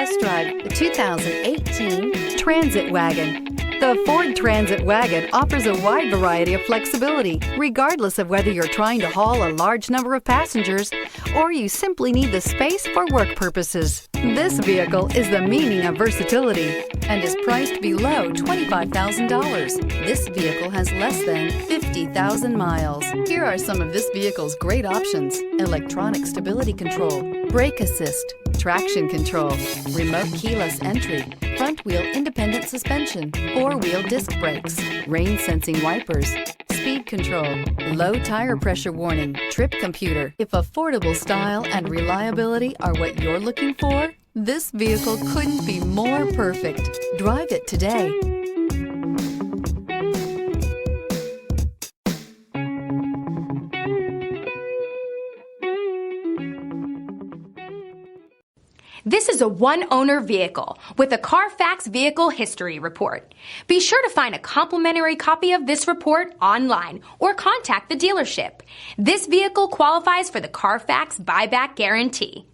test drive the 2018 Transit Wagon. The Ford Transit Wagon offers a wide variety of flexibility, regardless of whether you're trying to haul a large number of passengers or you simply need the space for work purposes. This vehicle is the meaning of versatility and is priced below $25,000. This vehicle has less than 50,000 miles. Here are some of this vehicle's great options: electronic stability control, brake assist, traction control, remote keyless entry, front wheel independent suspension, four-wheel disc brakes, rain sensing wipers, speed control, low tire pressure warning, trip computer. If affordable style and reliability are what you're looking for, this vehicle couldn't be more perfect. Drive it today. This is a one-owner vehicle with a CARFAX Vehicle History Report. Be sure to find a complimentary copy of this report online or contact the dealership. This vehicle qualifies for the CARFAX Buyback Guarantee.